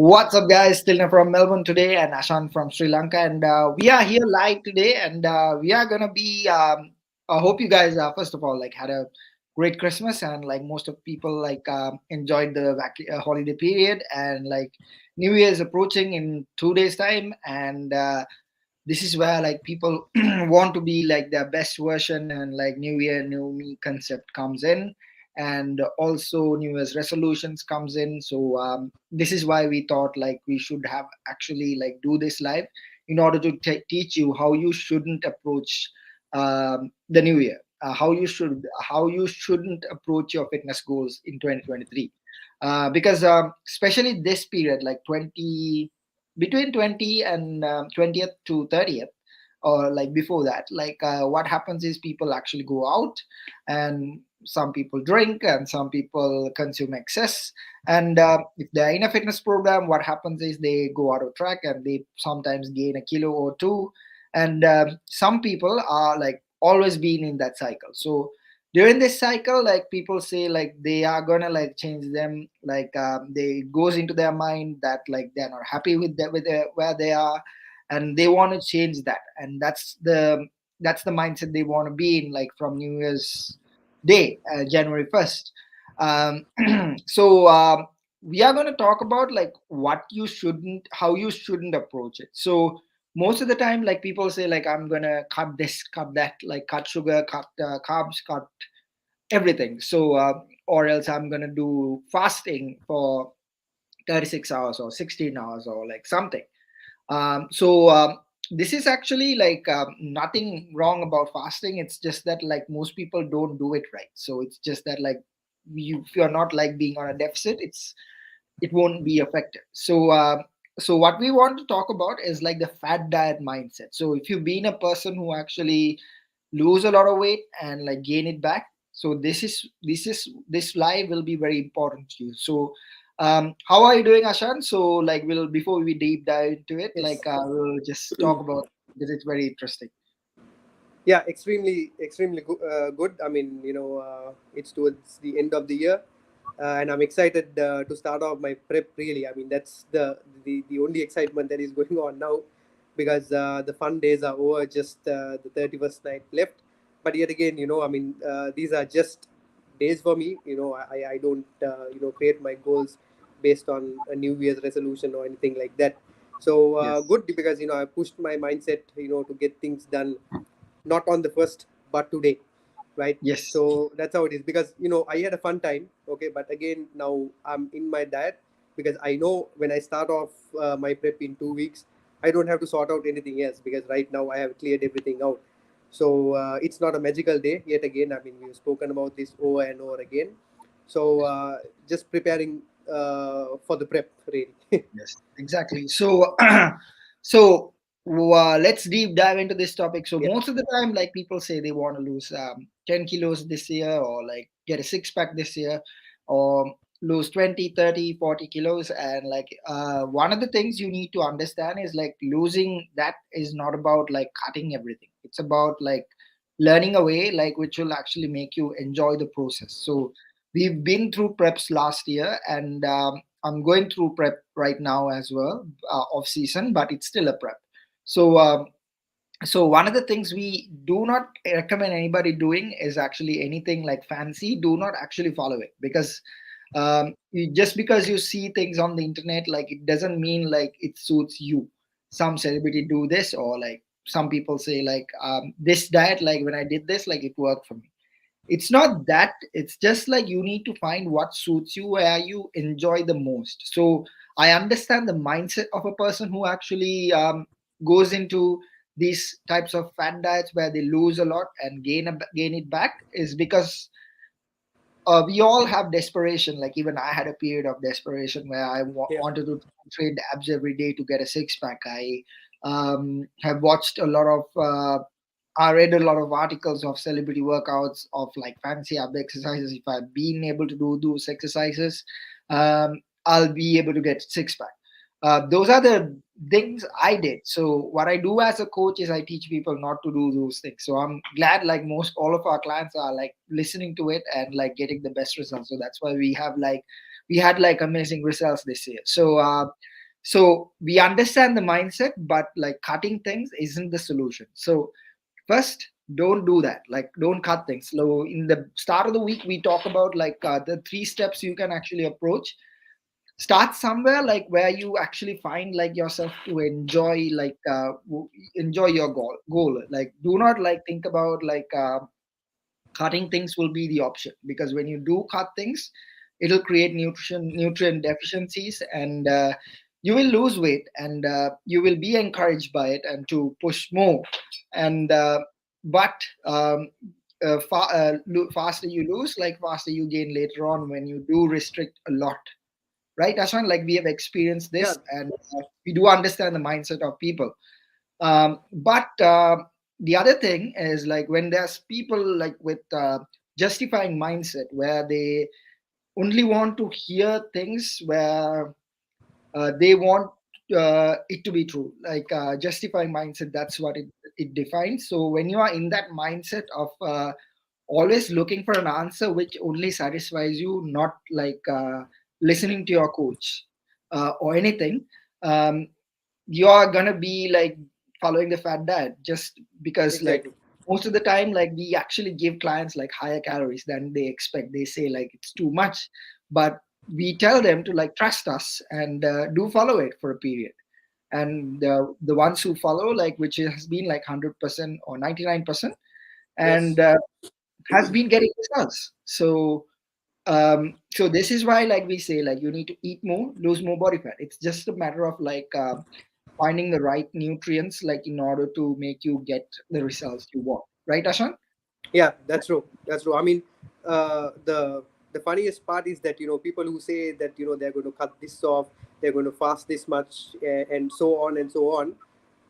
What's up, guys? Tilna from Melbourne today, and Ashan from Sri Lanka, and we are here live today, and we are gonna be. I hope you guys, first of all, like had a great Christmas, and like most of people, like enjoyed the holiday period, and like New Year is approaching in 2 days' time, and this is where like people want to be like their best version, and like New Year, new me concept comes in, and also New Year's resolutions comes in. So this is why we thought like we should have actually like do this live in order to teach you how you shouldn't approach the new year, how you shouldn't approach your fitness goals in 2023, because especially this period like 20 between 20 and 20th to 30th, or like before that, like what happens is people actually go out, and some people drink, and some people consume excess, and if they're in a fitness program, what happens is they go out of track, and they sometimes gain a kilo or two, and some people are like always been in that cycle. So during this cycle, like people say like they are gonna like change them, like they it goes into their mind that like they're not happy with that where they are, and they want to change that, and that's the mindset they want to be in, like from New Year's day, January 1st. um, so we are going to talk about like what you shouldn't how you shouldn't approach it. So most of the time, like people say like I'm going to cut this, cut that, like cut sugar, cut carbs, cut everything. So or else I'm going to do fasting for 36 hours or 16 hours or like something. So this is actually like nothing wrong about fasting. It's just that like most people don't do it right. So it's just that like if you're not like being on a deficit, it won't be effective. So what we want to talk about is like the fat diet mindset. So if you've been a person who actually lose a lot of weight and like gain it back, so this live will be very important to you. So how are you doing, Ashan? So like we'll before we deep dive into it, like Yes. we'll just talk about, because it's very interesting. Yeah, extremely good. I mean, it's towards the end of the year, and I'm excited to start off my prep. Really, I mean, that's the only excitement that is going on now, because the fun days are over. Just the 31st night left, but yet again, I mean, these are just days for me. I don't create my goals based on a New Year's resolution or anything like that. So Yes. good, because I pushed my mindset to get things done, not on the first but today, right? Yes. So that's how it is, because I had a fun time, okay, but again now I'm in my diet, because I know when I start off my prep in 2 weeks, I don't have to sort out anything else, because right now I have cleared everything out. So it's not a magical day yet again. I mean, we've spoken about this over and over again. So just preparing for the prep, really. Yes, exactly. So, so let's deep dive into this topic. So Yeah. most of the time, like people say they want to lose 10 kilos this year, or like get a six pack this year, or lose 20, 30, 40 kilos. And like one of the things you need to understand is like losing that is not about like cutting everything. It's about like learning a way like which will actually make you enjoy the process. So we've been through preps last year, and I'm going through prep right now as well, off season, but it's still a prep. So, so one of the things we do not recommend anybody doing is actually anything like fancy. Do not actually follow it, because just because you see things on the internet, like it doesn't mean like it suits you. Some celebrity do this, or like some people say like this diet, like when I did this, like it worked for me. It's not that. It's just like you need to find what suits you, where you enjoy the most. So I understand the mindset of a person who actually goes into these types of fat diets where they lose a lot and gain it back, is because we all have desperation. Like even I had a period of desperation where I Yeah. wanted to train abs every day to get a six pack. I have watched a lot of I read a lot of articles of celebrity workouts of like fancy ab exercises. If I've been able to do those exercises, I'll be able to get six pack. Those are the things I did. So what I do as a coach is I teach people not to do those things. So I'm glad like most all of our clients are like listening to it and like getting the best results. So that's why we had like amazing results this year. So So we understand the mindset, but like cutting things isn't the solution. So first, don't do that. Like, don't cut things. So in the start of the week, we talk about like the 3 steps you can actually approach. Start somewhere like where you actually find like yourself to enjoy like enjoy your goal. Like, do not like think about like cutting things will be the option, because when you do cut things, it'll create nutrient deficiencies, and you will lose weight, and you will be encouraged by it and to push more. And but faster you lose, like faster you gain later on when you do restrict a lot, right, Ashwan? Like, we have experienced Yeah, this, and we do understand the mindset of people. But the other thing is like when there's people like with justifying mindset, where they only want to hear things where they want it to be true, like justifying mindset. That's what it defines. So when you are in that mindset of always looking for an answer which only satisfies you, not like listening to your coach or anything, um, you're gonna be like following the fat diet, just because like exactly. most of the time like we actually give clients like higher calories than they expect. They say like it's too much, but we tell them to like trust us and do follow it for a period. And the ones who follow, like, which has been like 100% or 99%, and Yes. has been getting results. So so this is why like we say like you need to eat more, lose more body fat. It's just a matter of like finding the right nutrients, like in order to make you get the results you want, right, Ashan? Yeah, that's true. That's true. I mean, the funniest part is that people who say that they're going to cut this off, they're going to fast this much, and so on and so on.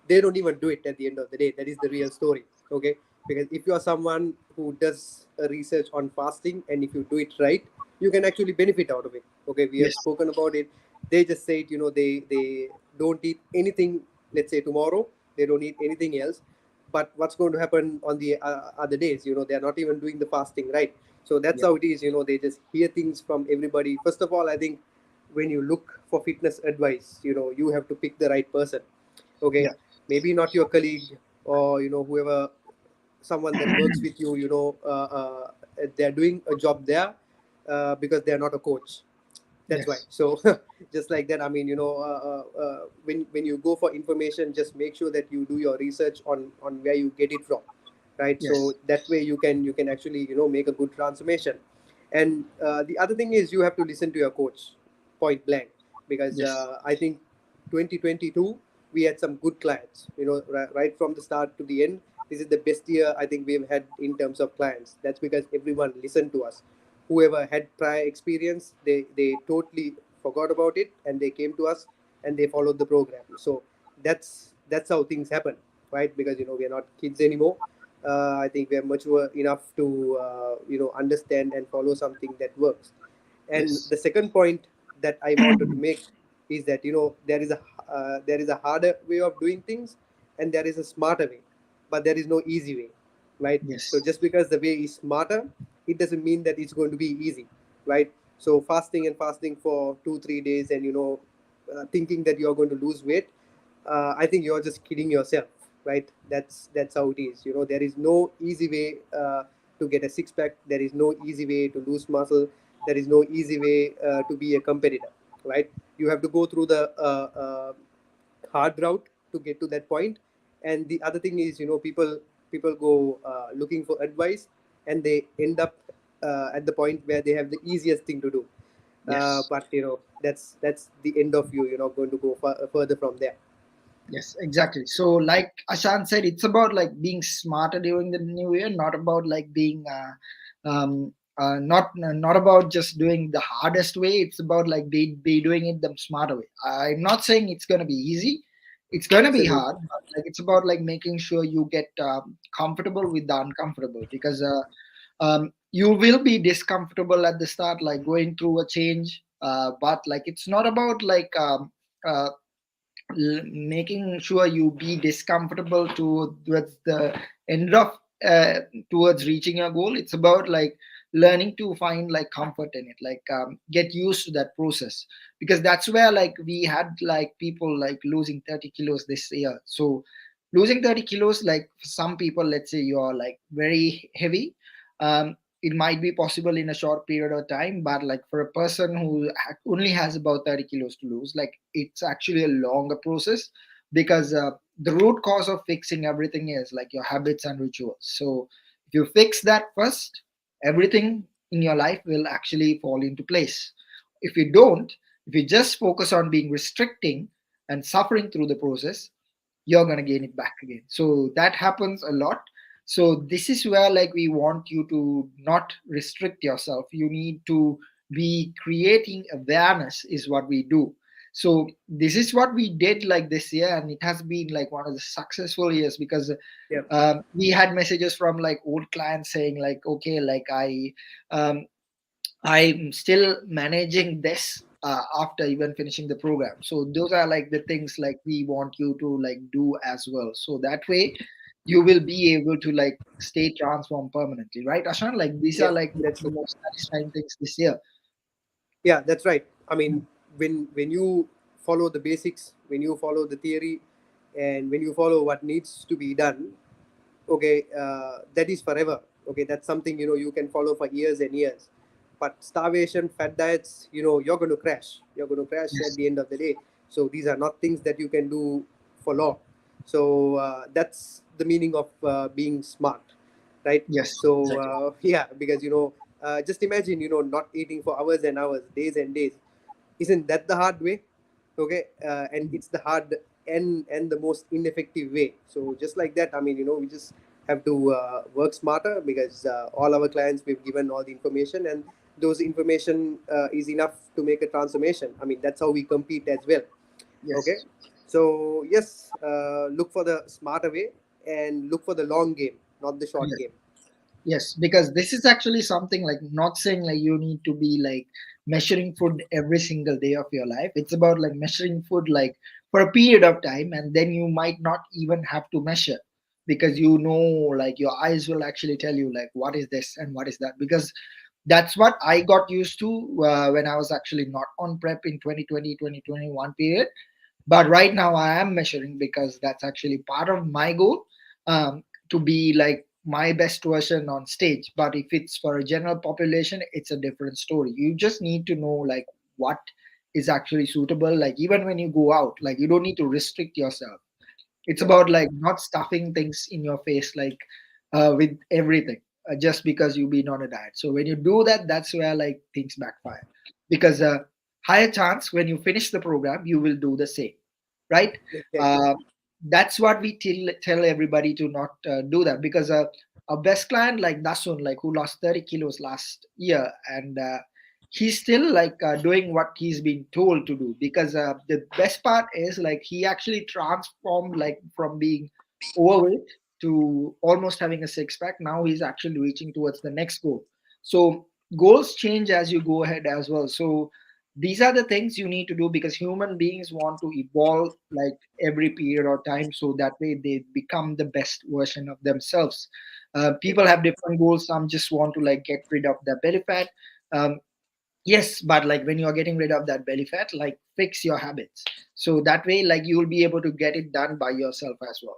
They don't even do it at the end of the day. That is the real story. Okay, because if you are someone who does a research on fasting, and if you do it right, you can actually benefit out of it. Okay, we have Yes. spoken about it. They just say it, they don't eat anything. Let's say tomorrow they don't eat anything else, but what's going to happen on the other days? They're not even doing the fasting, right? So that's Yeah. how it is. They just hear things from everybody. First of all, I think when you look for fitness advice, you have to pick the right person. Okay, Yeah. maybe not your colleague, or whoever, someone that works with you. They're doing a job there, because they're not a coach. That's why. Yes. So just like that, I mean, when you go for information, just make sure that you do your research on where you get it from, right? So Yes. that way you can actually make a good transformation. And the other thing is, you have to listen to your coach, point blank, because Yes. I think 2022 we had some good clients. Right from the start to the end, this is the best year I think we've had in terms of clients. That's because everyone listened to us. Whoever had prior experience, they totally forgot about it, and they came to us, and they followed the program. So that's how things happen, right? Because we're not kids anymore. I think we're mature enough to understand and follow something that works. And Yes. the second point that I wanted to make is that there is a harder way of doing things, and there is a smarter way, but there is no easy way, right? So Yes. just because the way is smarter, it doesn't mean that it's going to be easy, right? So fasting for 2 3 days, and thinking that you're going to lose weight, I think you're just kidding yourself, right? That's how it is. There is no easy way to get a six pack. There is no easy way to lose muscle. There is no easy way to be a competitor, right? You have to go through the hard route to get to that point. And the other thing is, people go looking for advice, and they end up at the point where they have the easiest thing to do. Yes. But that's the end of you. You're not going to go further from there. Yes, exactly. So, like Ashan said, it's about like being smarter during the new year, not about like being not about just doing the hardest way. It's about like be doing it the smarter way. I'm not saying it's gonna be easy. It's gonna be hard, Absolutely. but like it's about like making sure you get comfortable with the uncomfortable, because you will be discomfortable at the start, like going through a change. But like it's not about like uh, making sure you be discomfortable towards the end of uh, towards reaching your goal. It's about like learning to find like comfort in it, like get used to that process, because that's where like we had like people like losing 30 kilos this year. So losing 30 kilos, like for some people, let's say you're like very heavy, it might be possible in a short period of time, but like for a person who only has about 30 kilos to lose, like it's actually a longer process, because the root cause of fixing everything is like your habits and rituals. So if you fix that first, everything in your life will actually fall into place. If you don't, if you just focus on being restricting and suffering through the process, you're going to gain it back again. So that happens a lot. So this is where like we want you to not restrict yourself. You need to be creating awareness is what we do. So this is what we did like this year, and it has been like one of the successful years, because Yeah, we had messages from like old clients saying like, okay, like um, I'm still managing this after even finishing the program. So those are like the things like we want you to like do as well. So that way you will be able to like stay transformed permanently, right, Ashan? Like these are yeah, like that's the true. most satisfying things this year. Yeah, that's right. I mean, when you follow the basics, when you follow the theory, and when you follow what needs to be done, okay, that is forever. Okay, that's something you can follow for years and years. But starvation, fat diets, you're going to crash. You're going to crash at Yes, the end of the day. So these are not things that you can do for long. So that's the meaning of being smart, right? yes, So exactly. yeah, because just imagine not eating for hours and hours, days and days. Isn't that the hard way? Okay, and it's the hard and the most ineffective way. So just like that, I mean, we just have to work smarter, because all our clients, we've given all the information, and those information is enough to make a transformation. I mean, that's how we compete as well. Okay, Yes. so yes, look for the smarter way, and look for the long game, not the short Yes. game. Yes, because this is actually something like not saying like you need to be like measuring food every single day of your life. It's about like measuring food like for a period of time, and then you might not even have to measure, because you know like your eyes will actually tell you like what is this and what is that. Because that's what I got used to when I was actually not on prep in 2020 2021 period. But right now I am measuring, because that's actually part of my goal, to be like my best version on stage. But if it's for a general population, it's a different story. You just need to know like what is actually suitable. Like even when you go out, like you don't need to restrict yourself. It's Yeah, about like not stuffing things in your face like with everything, just because you've been on a diet. So when you do that, that's where like things backfire, because higher chance when you finish the program you will do the same, right? exactly. uh, that's what we tell everybody to not do that, because our best client like Dasun, like who lost 30 kilos last year, and he's still like doing what he's been told to do, because the best part is like he actually transformed like from being overweight to almost having a six pack. Now he's actually reaching towards the next goal. So goals change as you go ahead as well. So these are the things you need to do, because human beings want to evolve like every period or time, so that way they become the best version of themselves. People have different goals. Some just want to like get rid of their belly fat. um, Yes, but like when you're getting rid of that belly fat, like fix your habits. So that way, like you will be able to get it done by yourself as well.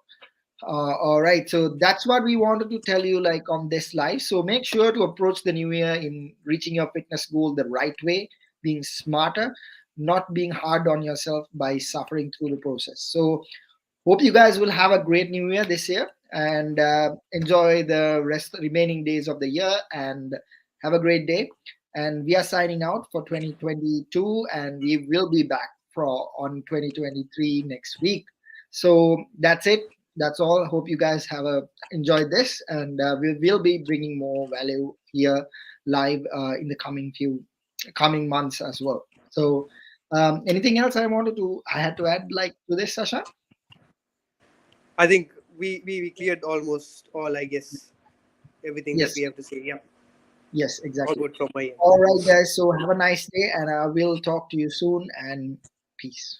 All right, so that's what we wanted to tell you like on this live. So make sure to approach the new year in reaching your fitness goal the right way, being smarter, not being hard on yourself by suffering through the process. So hope you guys will have a great new year this year, and enjoy the rest remaining days of the year, and have a great day. And we are signing out for 2022, and we will be back for on 2023 next week. So that's it. That's all. Hope you guys have enjoyed this, and we will be bringing more value here live in the coming months as well. So anything else I had to add like to this, Sasha? I think we cleared almost all, I guess, everything that Yes. we have to say. Yeah, Yes, all exactly. good from my end. All right, guys. So have a nice day, and I will talk to you soon. And peace.